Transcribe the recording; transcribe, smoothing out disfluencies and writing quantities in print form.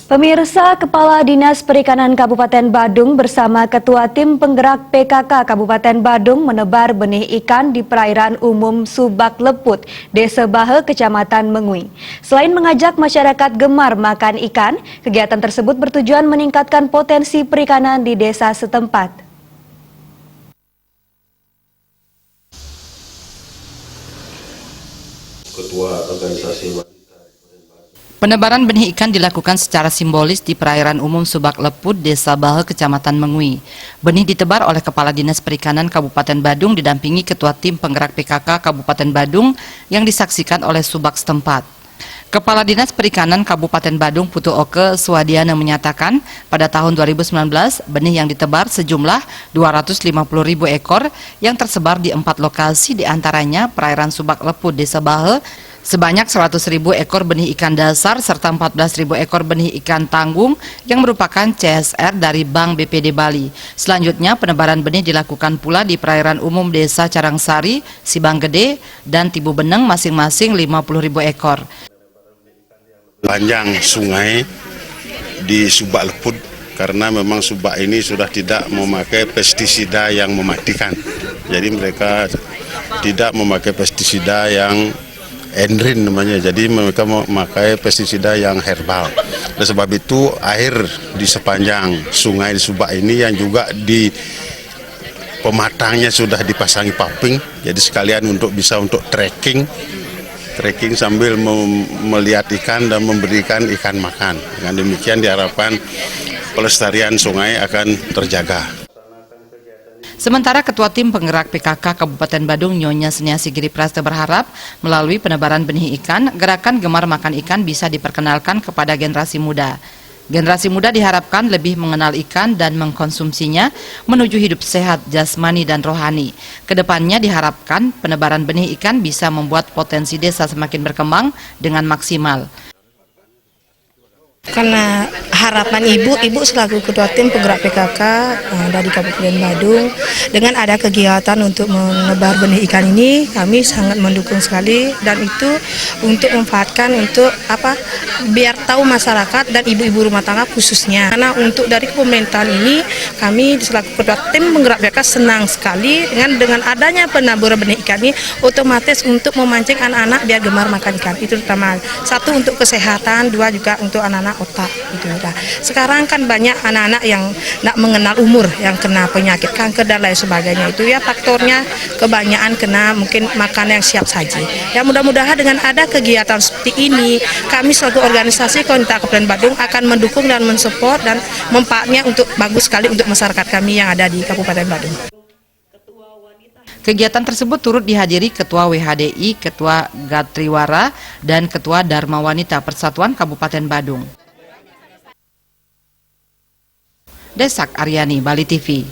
Pemirsa, Kepala Dinas Perikanan Kabupaten Badung bersama Ketua Tim Penggerak PKK Kabupaten Badung menebar benih ikan di perairan umum Subak Leput, Desa Bahe, Kecamatan Mengui. Selain mengajak masyarakat gemar makan ikan, kegiatan tersebut bertujuan meningkatkan potensi perikanan di desa setempat. Ketua Organisasi Penebaran benih ikan dilakukan secara simbolis di perairan umum Subak Leput, Desa Bahe, Kecamatan Mengui. Benih ditebar oleh Kepala Dinas Perikanan Kabupaten Badung didampingi Ketua Tim Penggerak PKK Kabupaten Badung yang disaksikan oleh Subak setempat. Kepala Dinas Perikanan Kabupaten Badung Putu Oke Swadiana menyatakan pada tahun 2019 benih yang ditebar sejumlah 250.000 ekor yang tersebar di 4 lokasi, diantaranya perairan Subak Leput, Desa Bahe, sebanyak 100.000 ekor benih ikan dasar serta 14.000 ekor benih ikan tanggung yang merupakan CSR dari Bank BPD Bali. Selanjutnya penebaran benih dilakukan pula di perairan umum Desa Carangsari, Sibang Gede, dan Tibu Beneng masing-masing 50.000 ekor. Panjang sungai di Subak Leput karena memang Subak ini sudah tidak memakai pestisida yang mematikan. Jadi mereka tidak memakai pestisida yang endrin namanya, jadi mereka memakai pestisida yang herbal. Dan sebab itu air di sepanjang sungai di Subak ini yang juga di pematangnya sudah dipasangi paping, jadi sekalian bisa untuk trekking sambil melihat ikan dan memberikan ikan makan. Dengan demikian diharapkan pelestarian sungai akan terjaga. Sementara Ketua Tim Penggerak PKK Kabupaten Badung Nyonya Seniasi Giri Praste berharap melalui penebaran benih ikan, gerakan gemar makan ikan bisa diperkenalkan kepada generasi muda. Generasi muda diharapkan lebih mengenal ikan dan mengkonsumsinya menuju hidup sehat jasmani dan rohani. Kedepannya diharapkan penebaran benih ikan bisa membuat potensi desa semakin berkembang dengan maksimal. Karena harapan ibu selaku Ketua Tim Penggerak PKK dari Kabupaten Badung, dengan ada kegiatan untuk menebar benih ikan ini, kami sangat mendukung sekali, dan itu untuk memanfaatkan untuk biar tahu masyarakat dan ibu-ibu rumah tangga khususnya. Karena untuk dari pemerintahan ini, kami selaku Ketua Tim Penggerak PKK senang sekali dengan adanya penaburan benih ikan ini, otomatis untuk memancing anak-anak biar gemar makan ikan. Itu pertama. Satu untuk kesehatan, dua juga untuk anak-anak otak gitu. Nah, sekarang kan banyak anak-anak yang tidak mengenal umur yang kena penyakit kanker dan lain sebagainya. Itu ya faktornya kebanyakan kena mungkin makan yang siap saji. Ya mudah-mudahan dengan ada kegiatan seperti ini, kami selaku organisasi Kontak Kabupaten Badung akan mendukung dan mensupport dan manfaatnya untuk bagus sekali untuk masyarakat kami yang ada di Kabupaten Badung. Kegiatan tersebut turut dihadiri Ketua WHDI, Ketua Gatriwara, dan Ketua Dharma Wanita Persatuan Kabupaten Badung. Desak Aryani, Bali TV.